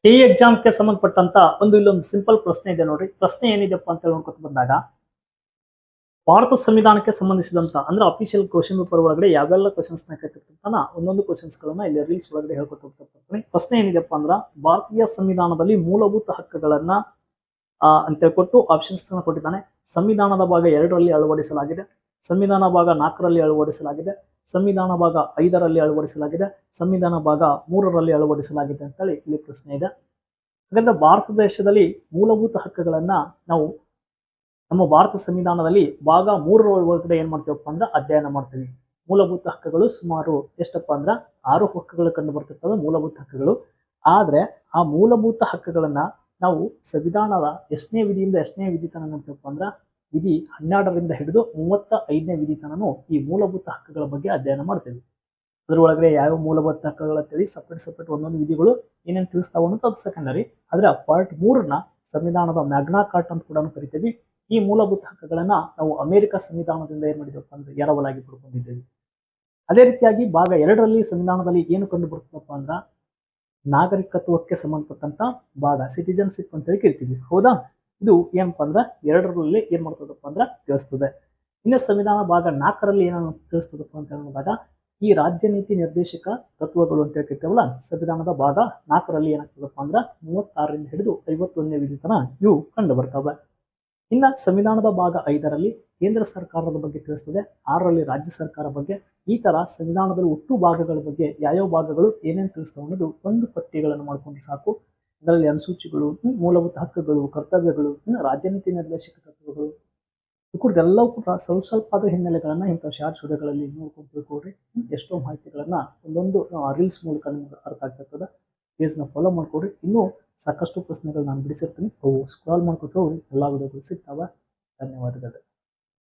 ಈ ಎಕ್ಸಾಮ್ಗೆ ಸಂಬಂಧಪಟ್ಟಂತ ಇಲ್ಲೊಂದು ಸಿಂಪಲ್ ಪ್ರಶ್ನೆ ಇದೆ ನೋಡ್ರಿ. ಪ್ರಶ್ನೆ ಏನಿದೆಪ್ಪ ಅಂತ ನೋಡ್ಕೊತ ಬಂದಾಗ, ಭಾರತ ಸಂವಿಧಾನಕ್ಕೆ ಸಂಬಂಧಿಸಿದಂತ ಅಂದ್ರೆ ಅಫಿಷಿಯಲ್ ಕ್ವಶನ್ ಪೇಪರ್ ಒಳಗಡೆ ಯಾವೆಲ್ಲ ಕ್ವಶನ್ಸ್ ನ ಕೇಳ್ತಿರ್ತಾನ ಒಂದೊಂದು ಕ್ವಶನ್ಸ್ ಗಳನ್ನ ಇಲ್ಲಿ ರೀಲ್ಸ್ ಒಳಗಡೆ ಹೇಳ್ಕೊತ ಹೋಗ್ತಿರ್ತಾನೆ. ಪ್ರಶ್ನೆ ಏನಿದೆಪ್ಪ ಅಂದ್ರ, ಭಾರತೀಯ ಸಂವಿಧಾನದಲ್ಲಿ ಮೂಲಭೂತ ಹಕ್ಕುಗಳನ್ನ ಅಂತ ಹೇಳ್ಕೊಟ್ಟು ಆಪ್ಷನ್ಸ್ ಕೊಟ್ಟಿದ್ದಾನೆ. ಸಂವಿಧಾನದ ಭಾಗ 2ರಲ್ಲಿ ಅಳವಡಿಸಲಾಗಿದೆ, ಸಂವಿಧಾನ ಭಾಗ 4ರಲ್ಲಿ ಅಳವಡಿಸಲಾಗಿದೆ, ಸಂವಿಧಾನ ಭಾಗ 5ರಲ್ಲಿ ಅಳವಡಿಸಲಾಗಿದೆ, ಸಂವಿಧಾನ ಭಾಗ 3ರಲ್ಲಿ ಅಳವಡಿಸಲಾಗಿದೆ ಅಂತೇಳಿ ಇಲ್ಲಿ ಪ್ರಶ್ನೆ ಇದೆ. ಹಾಗಾದ್ರೆ ಭಾರತ ದೇಶದಲ್ಲಿ ಮೂಲಭೂತ ಹಕ್ಕುಗಳನ್ನ ನಾವು ನಮ್ಮ ಭಾರತ ಸಂವಿಧಾನದಲ್ಲಿ ಭಾಗ 3ರ ಒಳಗಡೆ ಏನ್ ಮಾಡ್ತೀವಪ್ಪ ಅಂದ್ರೆ ಅಧ್ಯಯನ ಮಾಡ್ತೀವಿ. ಮೂಲಭೂತ ಹಕ್ಕುಗಳು ಸುಮಾರು ಎಷ್ಟಪ್ಪ ಅಂದ್ರ 6 ಹಕ್ಕುಗಳು ಕಂಡು ಬರ್ತಿರ್ತವೆ ಮೂಲಭೂತ ಹಕ್ಕುಗಳು. ಆದ್ರೆ ಆ ಮೂಲಭೂತ ಹಕ್ಕುಗಳನ್ನ ನಾವು ಸಂವಿಧಾನದ ಎಷ್ಟನೇ ವಿಧಿಯಿಂದ ಎಷ್ಟನೇ ವಿಧಿ ತನಕ ನೋಡ್ತೀವಪ್ಪ ಅಂದ್ರ ವಿಧಿ 12ರಿಂದ ಹಿಡಿದು 35ನೇ ವಿಧಿ ತನನು ಈ ಮೂಲಭೂತ ಹಕ್ಕುಗಳ ಬಗ್ಗೆ ಅಧ್ಯಯನ ಮಾಡ್ತೀವಿ. ಅದ್ರೊಳಗಡೆ ಯಾವ ಮೂಲಭೂತ ಹಕ್ಕುಗಳ ಅಂತೇಳಿ ಸಪರೇಟ್ ಒಂದೊಂದು ವಿಧಿಗಳು ಏನೇನು ತಿಳಿಸ್ತಾವ ಅನ್ನೋದು ಅದು ಸೆಕೆಂಡರಿ. ಆದ್ರೆ ಪಾರ್ಟ್ 3ನ ಸಂವಿಧಾನದ ಮ್ಯಾಗ್ನಾ ಕಾರ್ಟ್ ಅಂತ ಕೂಡ ಕರಿತೀವಿ. ಈ ಮೂಲಭೂತ ಹಕ್ಕುಗಳನ್ನ ನಾವು ಅಮೆರಿಕ ಸಂವಿಧಾನದಿಂದ ಏನ್ ಮಾಡಿದಪ್ಪ ಅಂದ್ರೆ ಎರವಲಾಗಿ ಪಡ್ಕೊಂಡಿದ್ದೇವೆ. ಅದೇ ರೀತಿಯಾಗಿ ಭಾಗ 2ರಲ್ಲಿ ಸಂವಿಧಾನದಲ್ಲಿ ಏನು ಕಂಡು ಬರ್ತದಪ್ಪ ಅಂದ್ರ ನಾಗರಿಕತ್ವಕ್ಕೆ ಸಂಬಂಧಪಟ್ಟಂತ ಭಾಗ ಸಿಟಿಜನ್ಶಿಪ್ ಅಂತ ಹೇಳಿ ಕರಿತೀವಿ. ಹೌದಾ? ಇದು ಏನಪ್ಪಾ ಅಂದ್ರ 2ರಲ್ಲಿ ಏನ್ ಮಾಡ್ತದಪ್ಪ ಅಂದ್ರ ತಿಳಿಸ್ತದೆ. ಇನ್ನು ಸಂವಿಧಾನ ಭಾಗ 4ರಲ್ಲಿ ಏನನ್ನು ತಿಳಿಸ್ತದಪ್ಪ ಅಂತ ಹೇಳಿದಾಗ ಈ ರಾಜ್ಯ ನೀತಿ ನಿರ್ದೇಶಕ ತತ್ವಗಳು ಅಂತ ಹೇಳ್ತಿರ್ತೇವಲ್ಲ, ಸಂವಿಧಾನದ ಭಾಗ 4ರಲ್ಲಿ ಏನಾಗ್ತದಪ್ಪ ಅಂದ್ರ 36ರಿಂದ ಹಿಡಿದು 51ನೇ ವಿಧಿ ತನ ಇವು ಕಂಡು ಬರ್ತವೆ. ಇನ್ನ ಸಂವಿಧಾನದ ಭಾಗ 5ರಲ್ಲಿ ಕೇಂದ್ರ ಸರ್ಕಾರದ ಬಗ್ಗೆ ತಿಳಿಸ್ತದೆ, 6ರಲ್ಲಿ ರಾಜ್ಯ ಸರ್ಕಾರ ಬಗ್ಗೆ. ಈ ತರ ಸಂವಿಧಾನದಲ್ಲಿ ಒಟ್ಟು ಭಾಗಗಳ ಬಗ್ಗೆ ಯಾವ ಭಾಗಗಳು ಏನೇನು ತಿಳಿಸ್ತವೆ ಅನ್ನೋದು ಒಂದು ಪಟ್ಟಿಗಳನ್ನು ಮಾಡ್ಕೊಂಡ್ರೆ ಸಾಕು. ಅದರಲ್ಲಿ ಅನುಸೂಚಿಗಳು, ಮೂಲಭೂತ ಹಕ್ಕುಗಳು, ಕರ್ತವ್ಯಗಳು, ರಾಜ್ಯ ನೀತಿ ನಿರ್ದೇಶಕ ತತ್ವಗಳು, ಎಲ್ಲವೂ ಕೂಡ ಸ್ವಲ್ಪ ಆದ ಹಿನ್ನೆಲೆಗಳನ್ನ ಇಂಥ ಶಾರ್ಟ್ ವಿಡಿಯೋಗಳಲ್ಲಿ ನೋಡ್ಕೊಂಡು ತಿಳ್ಕೊಡ್ರಿ. ಎಷ್ಟೋ ಮಾಹಿತಿಗಳನ್ನ ಒಂದೊಂದು ರೀಲ್ಸ್ ಮೂಲಕ ನಿಮ್ಗೆ ಅರ್ಥ ಆಗ್ತಿರ್ತದೆ. ಪೇಜ್ನ ಫಾಲೋ ಮಾಡ್ಕೊಡ್ರಿ. ಇನ್ನೂ ಸಾಕಷ್ಟು ಪ್ರಶ್ನೆಗಳು ನಾನು ಬಿಡಿಸಿರ್ತೀನಿ, ಅವು ಸ್ಕ್ರಾಲ್ ಮಾಡ್ಕೊತ ಹೋಗ್ರಿ, ಎಲ್ಲ ವಿಡಿಯೋಗಳು ಸಿಗ್ತಾವ. ಧನ್ಯವಾದಗಳು.